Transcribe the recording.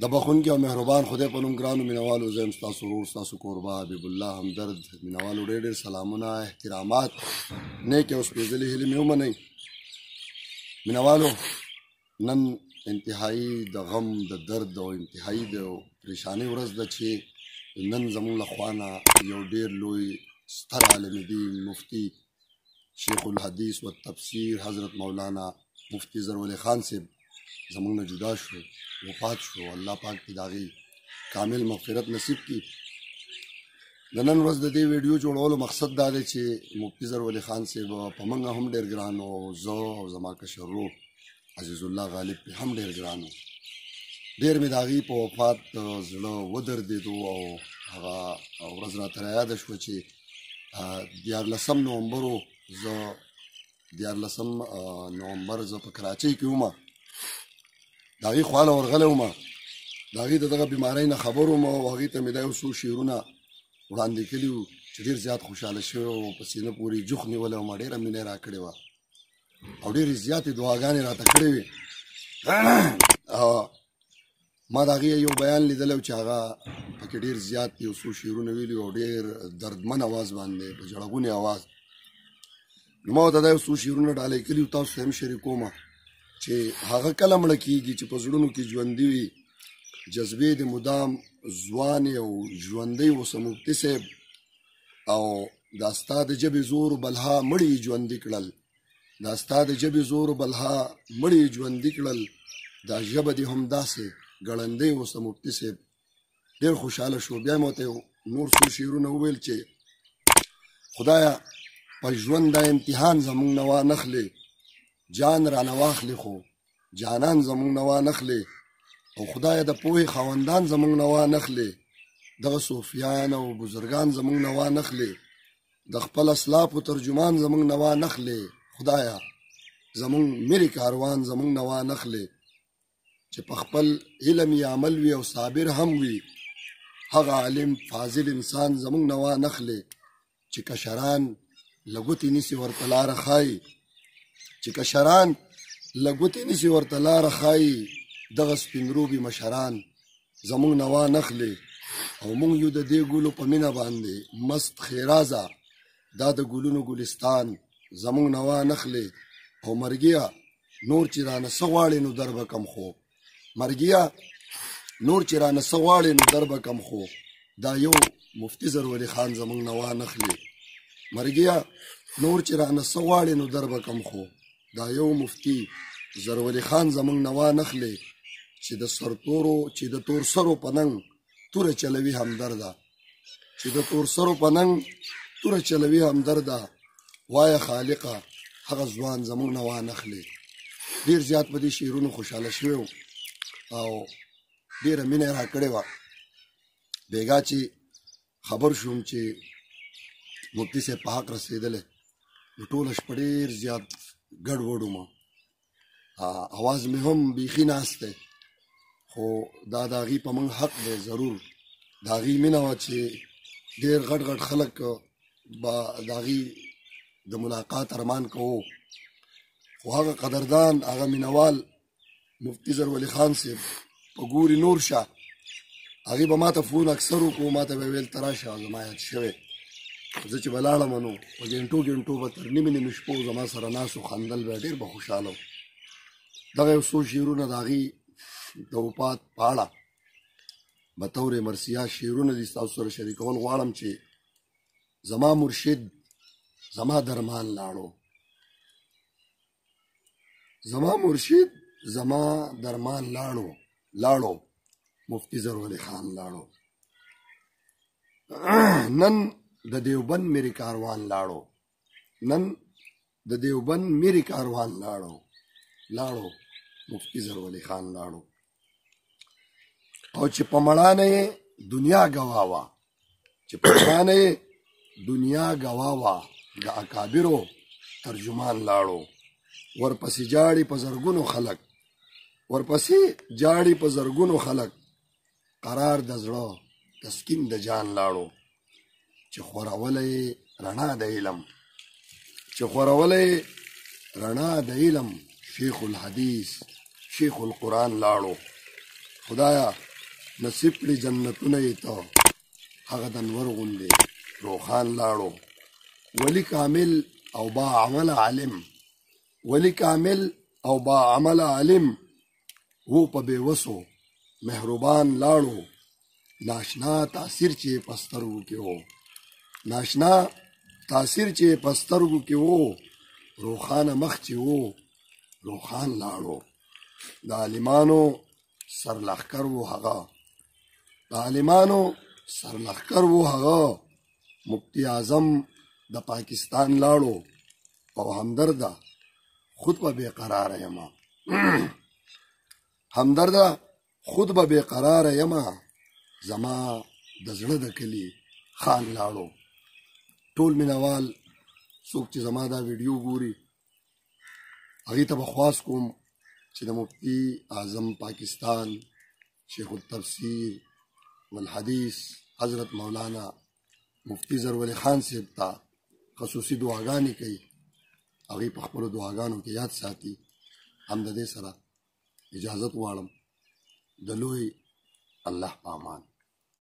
د بخونکي او مهربان خدای په نوم ګرانو مینوالو زه یم ستاسو ورور ستاسو کوربه حبیب الله همدرد. مینوالو ډېر ډېر سلامونه، احترامات، نیک او سپېڅلې هیلې مې ومنئ. مینوالو، نن انتهایي د غم د درد او انتهایي د پریشانۍ ورځ ده چې نن زموږ له خوا نه یو ډېر لوی ستر عالم دین مفتي شیخ الحدیث و تفسیر حضرت مولانا مفتی ظرفرعلی خان صاحب زموږ نه جدا شو، وفات شو. الله پاک دې د هغې کامل مغفرت نصیب کړي. د نن ورځ د دې ویډیو جوړولو مقصد دا دی چې مفتی ظرفرعلی خان صاحب په موږ هم ډېر ګران و، زه او زما کشر ورور عزیز الله غالب پې هم ډېر ګران و. ډېر مې د هغې په وفات زړه ودردېدو او هغه ورځ راته رایاده شوه چې 14 نومبر و. زه 14 نومبر زه په کراچۍ کې وم، د هغې خواله ورغلی وم، د هغې د دغه بیمارۍ نه خبر وم او هغې ته مې دا یو څو شعرونه وړاندې کړي وو چې ډېر زیات خوشحاله شوی و، په سینه پورې جوخ نیولی وم، ډېره مینه یې راکړې وه او ډېرې زیاتې دعاګانې راته کړې وې. ما د هغې یو بیان لیدلی و چې هغه پکې ډېر زیات یو څو شعرونه ویلي او ډېر دردمن اواز باندې په ژړغونې اواز. نو ما ورته دا یو څو شعرونه ډالۍ کړي وو، تاسو ته هم شریکوم چې هغه کله مړه کېږي چې په زړونو کې ژوندي وي جذبې د مدام ځوانې او ژوندی اوسه مفتي صاحب، او دا ستا د ژبې زور بلها مړي ژوندي کړل، دا ستا د ژبې زور بلها مړي ژوندي کړل، دا ژبه دې هم داسې ګړندی اوسه مفتي صاحب. ډېر خوشحاله شو. بیا مې ورته نور څو شعرونه وویل چې خدایه په ژوند دا امتحان زموږ نه وانخلې، جان رانه واخلې خو جانان زموږ نه وانخلې، او خدایه د پوهې خاوندان زموږ نه وانخلې، دغه صوفیان او بزرګان زموږ نه وانخلې، د خپل اسلافو ترجمان زموږ نه وانخلې، خدایه زموږ مری کاروان زموږ نه وانخلې، چې په خپل علم یې عمل وي او صابر هم وي، هغه عالم فاضل انسان زموږ نه وانخلې، چې کشران له ګوتې نیسي ورته لاره ښایي، چې کشران له ګوتې نیسي ورته لاره ښایي، دغه سپین روبي مشران زموږ نه وانخلې، او موږ یو د دې ګلو په مینه باندې مست خیرازه، دا د ګلونو ګلستان زموږ نه وانخلې، او مرګیه نور چې رانه څه غواړې نو در به کم خو، مرګیه نور چې رانه څه غواړې نو در به کم خو، دا یو مفتي ظرفرعلی خان زموږ نه وانخلې، مرګیه نور چې رانه څه غواړې نو در به کم خو، دا یو مفتي ظرفرعلی خان زموږ نه وانخلې، چې د سرتورو چې د تور سرو په ننګ توره چلوي همدرده، چې د تور سرو په ننګ توره چلوي همدرده، وایه خالقه هغه ځوان زموږ نه وانخلې. ډېر زیات په دې شعرونو خوشحاله شوی و او ډېره مینه یې راکړې وه. بېګا چې خبر شوم چې مفتي صاحب په حق رسېدلی، نو ټوله شپه ډېر زیات ګډوډ وم، اواز مې هم بیخي ناست دی، خو دا د هغې په موږ حق دی. ضرور د هغې مینه وه چې ډېر غټ غټ خلک به د هغې د ملاقات ارمان کوو، خو هغه قدردان هغه مینوال مفتي ظرفرعلی خان صاحب په ګوري نور شه، هغې به ما ته فون اکثر وکړو، ما ته به ویل ته راشه زما یاد شوی، زه چې به لاړم نو په ګنټو ګنټو به تر نیمې نیمې شپو زما سره ناست و، خندل به ډېر به خوشحاله و. دغه یو څو شعرونه د هغې د وفات په اړه بطور مرثیه شعرونه دي، ستاسو سره شریکول غواړم چې زما مرشد زما درمان لاړو، زما مرشد زما درمان لاړو، مفتی ظرفرعلی خان لاړو، نن د دیوبند میری کاروان لاړو، نن د دیوبند میری کاروان لاړو، مفتی ظرفرعلی خان لاړو، او چې په مړانه یې دنیا ګواه وه، چې په مړانه یې دنیا ګواه وه، د اکابرو ترجمان لاړو، ورپسې جاړي په زرګونو خلک، ورپسې جاړي په زرګونو خلک، قرار د زړه تسکین د جان لاړو، چې خورولی رڼا د علم، چې خورولی رڼا د علم، شیخ الحدیث شیخ القرآن لاړو، خدایا نصیب کړي جنتونه یې ته هغه د انور غوندې روښان لاړو ولی کامل او با عمل عالم ولی کامل او با عمل عالم وو په بېوسو مهربان لاړو ناشنا تاثیر چې پسترګو کې وو ناشنا تاثیر چې پسترګو کې وو روښانه مخ چې وو روښان لاړو د عالمانو سرلښکر وو هغه د عالمانو سرلښکر وو هغه مفتی اعظم د پاکستان لاړو او همدرده خود به بېقراره یما همدرده خود به بېقراره یما زما د زړه د کلي خان لاړو ټول مینوال څوک چې زما دا ویډیو ګوري هغې ته به خواست کوم چې د مفتی اعظم پاکستان شیخ التفسیر والحدیث حضرت مولانا مفتی ظرور خان صاحب ته خصوصي دعاګانې کوي هغې په خپلو دعاګانو کې یاد ساتي هم د دې سره اجازت غواړم د لوی الله په امان